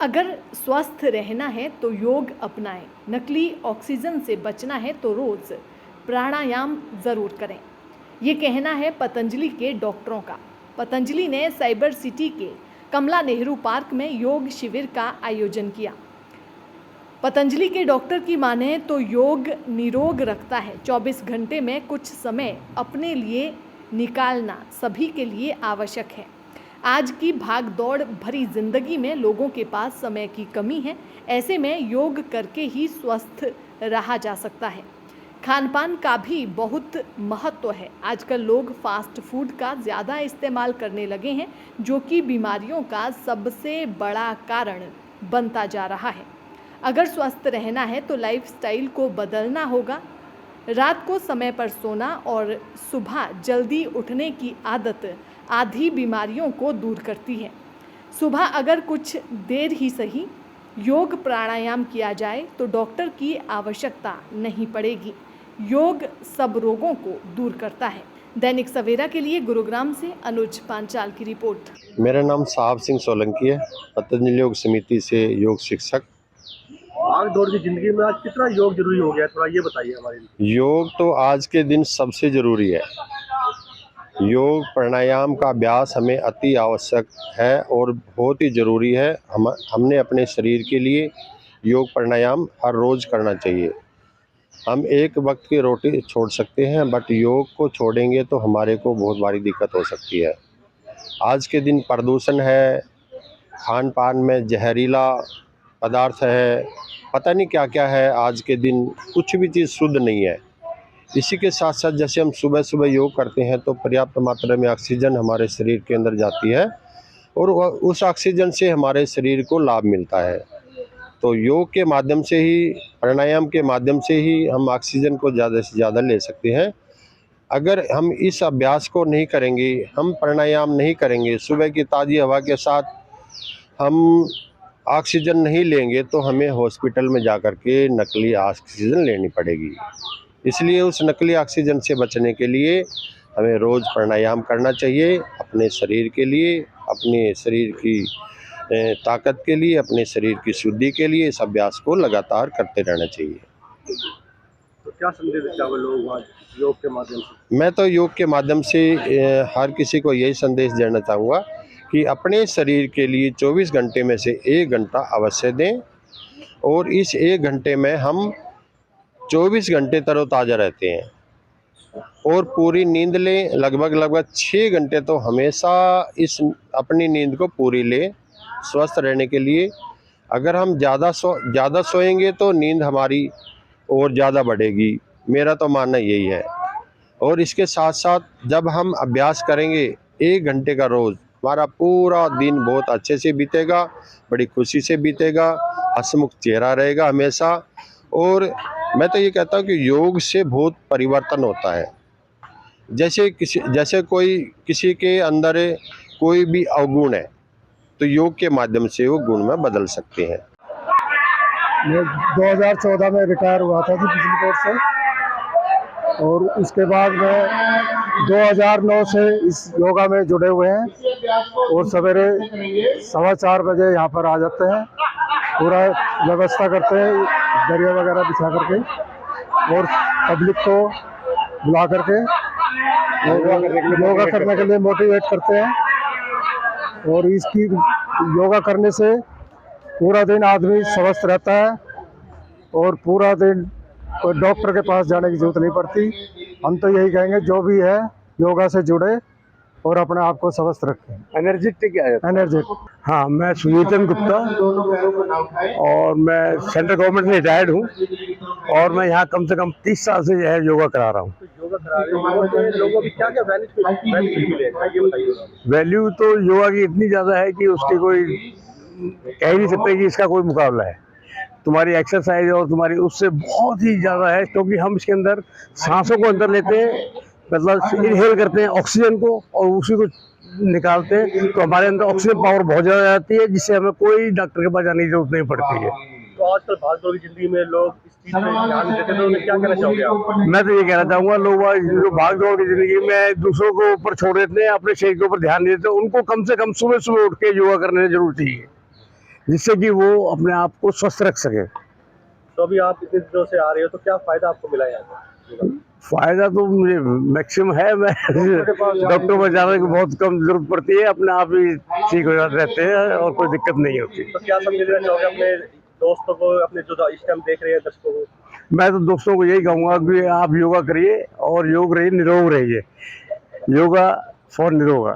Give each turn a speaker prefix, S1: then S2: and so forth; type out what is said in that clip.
S1: अगर स्वस्थ रहना है तो योग अपनाएं, नकली ऑक्सीजन से बचना है तो रोज़ प्राणायाम ज़रूर करें। ये कहना है पतंजलि के डॉक्टरों का। पतंजलि ने साइबर सिटी के कमला नेहरू पार्क में योग शिविर का आयोजन किया। पतंजलि के डॉक्टर की माने तो योग निरोग रखता है। 24 घंटे में कुछ समय अपने लिए निकालना सभी के लिए आवश्यक है। आज की भाग दौड़ भरी जिंदगी में लोगों के पास समय की कमी है। ऐसे में योग करके ही स्वस्थ रहा जा सकता है। खान पान का भी बहुत महत्व है। आजकल लोग फास्ट फूड का ज़्यादा इस्तेमाल करने लगे हैं, जो कि बीमारियों का सबसे बड़ा कारण बनता जा रहा है। अगर स्वस्थ रहना है तो लाइफस्टाइल को बदलना होगा। रात को समय पर सोना और सुबह जल्दी उठने की आदत आधी बीमारियों को दूर करती है। सुबह अगर कुछ देर ही सही योग प्राणायाम किया जाए तो डॉक्टर की आवश्यकता नहीं पड़ेगी। योग सब रोगों को दूर करता है। दैनिक सवेरा के लिए गुरुग्राम से अनुज पांचाल की रिपोर्ट।
S2: मेरा नाम साहब सिंह सोलंकी है, पतंजलि योग समिति से योग शिक्षक।
S3: भाग दौड़ की जिंदगी में आज कितना योग जरूरी हो गया है, थोड़ा ये बताइए हमारे लिए।
S2: योग तो आज के दिन सबसे ज़रूरी है। योग प्राणायाम का अभ्यास हमें अति आवश्यक है और बहुत ही ज़रूरी है। हमने अपने शरीर के लिए योग प्राणायाम हर रोज़ करना चाहिए। हम एक वक्त की रोटी छोड़ सकते हैं, बट योग को छोड़ेंगे तो हमारे को बहुत बड़ी दिक्कत हो सकती है। आज के दिन प्रदूषण है, खान पान में जहरीला पदार्थ है, पता नहीं क्या क्या है। आज के दिन कुछ भी चीज़ शुद्ध नहीं है। इसी के साथ साथ जैसे हम सुबह सुबह योग करते हैं तो पर्याप्त मात्रा में ऑक्सीजन हमारे शरीर के अंदर जाती है और उस ऑक्सीजन से हमारे शरीर को लाभ मिलता है। तो योग के माध्यम से ही, प्राणायाम के माध्यम से ही हम ऑक्सीजन को ज़्यादा से ज़्यादा ले सकते हैं। अगर हम इस अभ्यास को नहीं करेंगे, हम प्राणायाम नहीं करेंगे, सुबह की ताज़ी हवा के साथ हम ऑक्सीजन नहीं लेंगे तो हमें हॉस्पिटल में जाकर के नकली ऑक्सीजन लेनी पड़ेगी। इसलिए उस नकली ऑक्सीजन से बचने के लिए हमें रोज़ प्राणायाम करना चाहिए। अपने शरीर के लिए, अपने शरीर की ताकत के लिए, अपने शरीर की शुद्धि के लिए इस अभ्यास को लगातार करते रहना चाहिए।
S3: तो क्या संदेश देते हैं लोग आज योग के माध्यम से?
S2: मैं तो योग के माध्यम से हर किसी को यही संदेश देना चाहूँगा कि अपने शरीर के लिए 24 घंटे में से 1 घंटा अवश्य दें और इस 1 घंटे में हम 24 घंटे तरोताज़ा रहते हैं और पूरी नींद लें। लगभग 6 घंटे तो हमेशा इस अपनी नींद को पूरी लें स्वस्थ रहने के लिए। अगर हम ज़्यादा सोएंगे तो नींद हमारी और ज़्यादा बढ़ेगी। मेरा तो मानना यही है। और इसके साथ साथ जब हम अभ्यास करेंगे 1 घंटे का रोज़, हमारा पूरा दिन बहुत अच्छे से बीतेगा, बड़ी खुशी से बीतेगा, हंसमुख चेहरा रहेगा हमेशा। और मैं तो ये कहता हूँ कि योग से बहुत परिवर्तन होता है। जैसे कोई किसी के अंदर कोई भी अवगुण है तो योग के माध्यम से वो गुण में बदल सकते हैं।
S4: मैं 2014 में रिटायर हुआ था जी बिजली बोर्ड से और उसके बाद मैं 2009 से इस योगा में जुड़े हुए हैं और सवेरे 4:15 बजे यहाँ पर आ जाते हैं। पूरा व्यवस्था करते हैं, दरिया वगैरह बिछा करके और पब्लिक को बुला करके योगा करने के लिए मोटिवेट करते हैं। और इसकी योगा करने से पूरा दिन आदमी स्वस्थ रहता है और पूरा दिन कोई डॉक्टर के पास जाने की जरूरत नहीं पड़ती। हम तो यही कहेंगे जो भी है योगा से जुड़े और अपने आप को स्वस्थ रखें।
S3: एनर्जेटिक क्या है?
S4: एनर्जेटिक।
S5: हाँ, मैं सुनीतन गुप्ता और मैं सेंट्रल गवर्नमेंट में रिटायर्ड हूँ और मैं यहाँ कम से कम 30 साल से जो है योगा करा रहा हूँ।
S3: योगा करा रहे हैं लोगों की क्या क्या वैल्यू मिलेगा ये बताइए।
S5: वैल्यू तो योगा की इतनी ज़्यादा है कि उसकी कोई कह ही नहीं सकते कि इसका कोई मुकाबला है। तुम्हारी एक्सरसाइज और तुम्हारी उससे बहुत ही ज़्यादा है, क्योंकि हम इसके अंदर सांसों को अंदर लेते हैं, मतलब इनहेल करते हैं ऑक्सीजन को और उसी को निकालते हैं, तो हमारे अंदर ऑक्सीजन पावर बहुत ज़्यादा जाती है, जिससे हमें कोई डॉक्टर के पास जाने की जरूरत नहीं पड़ती है।
S3: तो आजकल भागदौड़ की जिंदगी में लोग इस चीज पे ध्यान नहीं देते, तो उन्हें क्या कहना चाहोगे आप?
S5: मैं तो ये कहना चाहूँगा, लोग जो भाग दौड़ की जिंदगी में दूसरों को ऊपर छोड़ देते हैं, अपने शरीर के ऊपर ध्यान नहीं देते, उनको कम से कम सुबह सुबह उठ के योगा करने की जरूरत चाहिए। जिससे कि वो अपने आप को स्वस्थ रख सके।
S3: तो अभी आप इतने दिनों से आ रहे हो तो क्या फायदा आपको मिला है यहाँ पर?
S5: फायदा तो मुझे मैक्सिमम है, मैं डॉक्टर पर जाने की बहुत कम जरूरत पड़ती है, अपने आप ही ठीक हो जाते रहते हैं और कोई दिक्कत नहीं होती।
S3: तो क्या संदेश देना चाहोगे अपने दोस्तों को, अपने जो इस टाइम देख रहे हैं दर्शकों को?
S5: मैं तो दोस्तों को यही कहूँगा कि आप योगा करिए और योग रहिए, निरोग रहिए। योगा फॉर निरोगा।